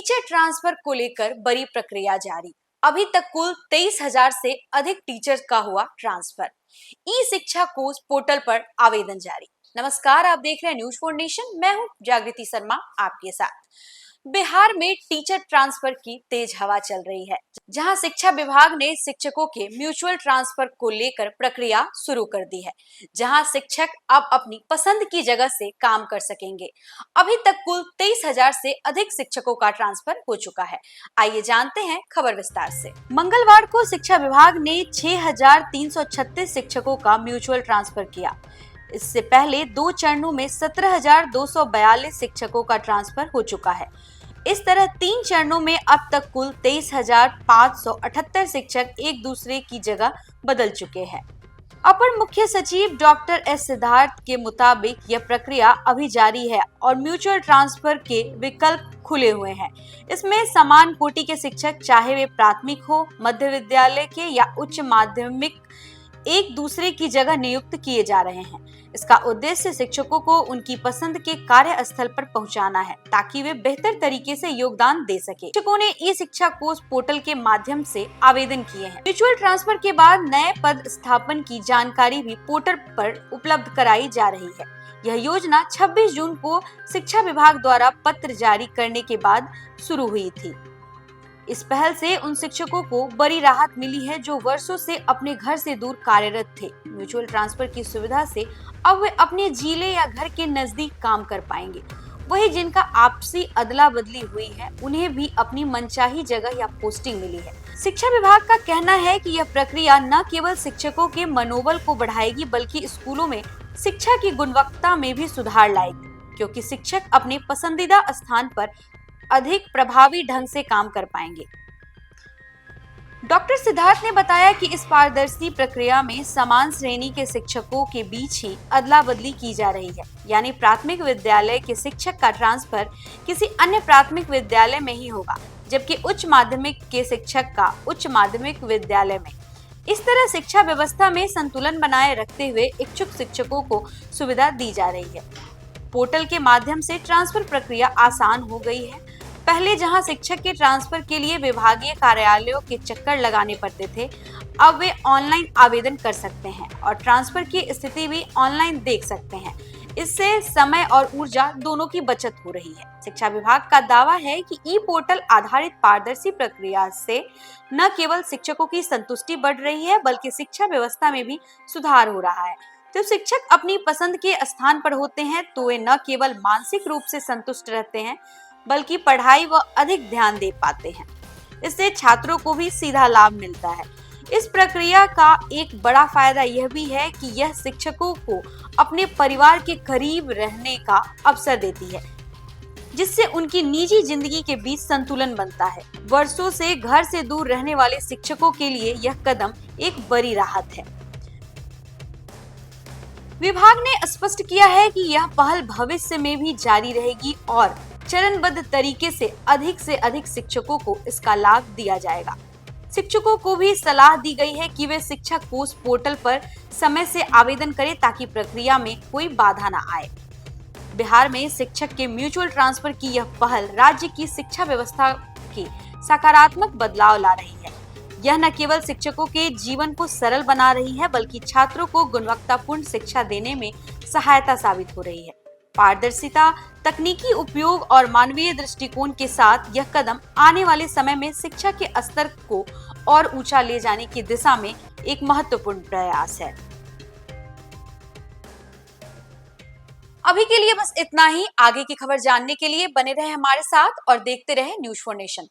Teacher transfer को लेकर बड़ी प्रक्रिया जारी। अभी तक कुल 23,000 से अधिक टीचर्स का हुआ ट्रांसफर। ई शिक्षा कोर्स पोर्टल पर आवेदन जारी। नमस्कार, आप देख रहे हैं न्यूज फॉर नेशन। मैं हूं जागृति शर्मा आपके साथ। बिहार में टीचर ट्रांसफर की तेज हवा चल रही है, जहां शिक्षा विभाग ने शिक्षकों के म्यूचुअल ट्रांसफर को लेकर प्रक्रिया शुरू कर दी है, जहां शिक्षक अब अपनी पसंद की जगह से काम कर सकेंगे। अभी तक कुल 23,000 से अधिक शिक्षकों का ट्रांसफर हो चुका है। आइए जानते हैं खबर विस्तार से। मंगलवार को शिक्षा विभाग ने 6,336 शिक्षकों का म्यूचुअल ट्रांसफर किया। इससे पहले 2 चरणों में 17,242 शिक्षकों का ट्रांसफर हो चुका है। इस तरह 3 चरणों में अब तक कुल 23,578 शिक्षक एक दूसरे की जगह बदल चुके हैं। अपर मुख्य सचिव डॉक्टर एस सिद्धार्थ के मुताबिक यह प्रक्रिया अभी जारी है और म्यूचुअल ट्रांसफर के विकल्प खुले हुए हैं। इसमें समान कोटि के शिक्षक, चाहे वे प्राथमिक हो, मध्य विद्यालय के या उच्च माध्यमिक, एक दूसरे की जगह नियुक्त किए जा रहे हैं। इसका उद्देश्य शिक्षकों को उनकी पसंद के कार्यस्थल पर पहुंचाना है, ताकि वे बेहतर तरीके से योगदान दे सके। शिक्षकों ने ई शिक्षा कोर्स पोर्टल के माध्यम से आवेदन किए हैं। म्यूचुअल ट्रांसफर के बाद नए पद स्थापन की जानकारी भी पोर्टल पर उपलब्ध कराई जा रही है। यह योजना 26 जून को शिक्षा विभाग द्वारा पत्र जारी करने के बाद शुरू हुई थी। इस पहल से उन शिक्षकों को बड़ी राहत मिली है जो वर्षों से अपने घर से दूर कार्यरत थे। म्यूचुअल ट्रांसफर की सुविधा से अब वे अपने जिले या घर के नजदीक काम कर पाएंगे। वही जिनका आपसी अदला बदली हुई है, उन्हें भी अपनी मनचाही जगह या पोस्टिंग मिली है। शिक्षा विभाग का कहना है कि यह प्रक्रिया न केवल शिक्षकों के मनोबल को बढ़ाएगी, बल्कि स्कूलों में शिक्षा की गुणवत्ता में भी सुधार लाएगी, क्योंकि शिक्षक अपने पसंदीदा स्थान पर अधिक प्रभावी ढंग से काम कर पाएंगे। डॉक्टर सिद्धार्थ ने बताया कि इस पारदर्शी प्रक्रिया में समान श्रेणी के शिक्षकों के बीच ही अदला बदली की जा रही है, यानी प्राथमिक विद्यालय के शिक्षक का ट्रांसफर किसी अन्य प्राथमिक विद्यालय में ही होगा, जबकि उच्च माध्यमिक के शिक्षक का उच्च माध्यमिक विद्यालय में। इस तरह शिक्षा व्यवस्था में संतुलन बनाए रखते हुए इच्छुक शिक्षकों को सुविधा दी जा रही है। पोर्टल के माध्यम से ट्रांसफर प्रक्रिया आसान हो गई है। पहले जहां शिक्षक के ट्रांसफर के लिए विभागीय कार्यालयों के चक्कर लगाने पड़ते थे, अब वे ऑनलाइन आवेदन कर सकते हैं और ट्रांसफर की स्थिति भी ऑनलाइन देख सकते हैं। इससे समय और ऊर्जा दोनों की बचत हो रही है। शिक्षा विभाग का दावा है कि ई पोर्टल आधारित पारदर्शी प्रक्रिया से न केवल शिक्षकों की संतुष्टि बढ़ रही है, बल्कि शिक्षा व्यवस्था में भी सुधार हो रहा है। जब शिक्षक अपनी पसंद के स्थान पर होते हैं तो वे न केवल मानसिक रूप से संतुष्ट रहते हैं, बल्कि पढ़ाई व अधिक ध्यान दे पाते हैं। इससे छात्रों को भी सीधा लाभ मिलता है। इस प्रक्रिया का एक बड़ा फायदा यह भी है कि यह शिक्षकों को अपने परिवार के करीब रहने का अवसर देती है, जिससे उनकी निजी जिंदगी के बीच संतुलन बनता है। वर्षों से घर से दूर रहने वाले शिक्षकों के लिए यह कदम एक बड़ी राहत है। विभाग ने स्पष्ट किया है कि यह पहल भविष्य में भी जारी रहेगी और चरणबद्ध तरीके से अधिक शिक्षकों को इसका लाभ दिया जाएगा। शिक्षकों को भी सलाह दी गई है कि वे शिक्षा कोर्स पोर्टल पर समय से आवेदन करें, ताकि प्रक्रिया में कोई बाधा न आए। बिहार में शिक्षक के म्यूचुअल ट्रांसफर की यह पहल राज्य की शिक्षा व्यवस्था की सकारात्मक बदलाव ला रही है। यह न केवल शिक्षकों के जीवन को सरल बना रही है, बल्कि छात्रों को गुणवत्तापूर्ण शिक्षा देने में सहायता साबित हो रही है। पारदर्शिता, तकनीकी उपयोग और मानवीय दृष्टिकोण के साथ यह कदम आने वाले समय में शिक्षा के स्तर को और ऊंचा ले जाने की दिशा में एक महत्वपूर्ण प्रयास है। अभी के लिए बस इतना ही। आगे की खबर जानने के लिए बने रहे हमारे साथ और देखते रहे न्यूज फॉर नेशन।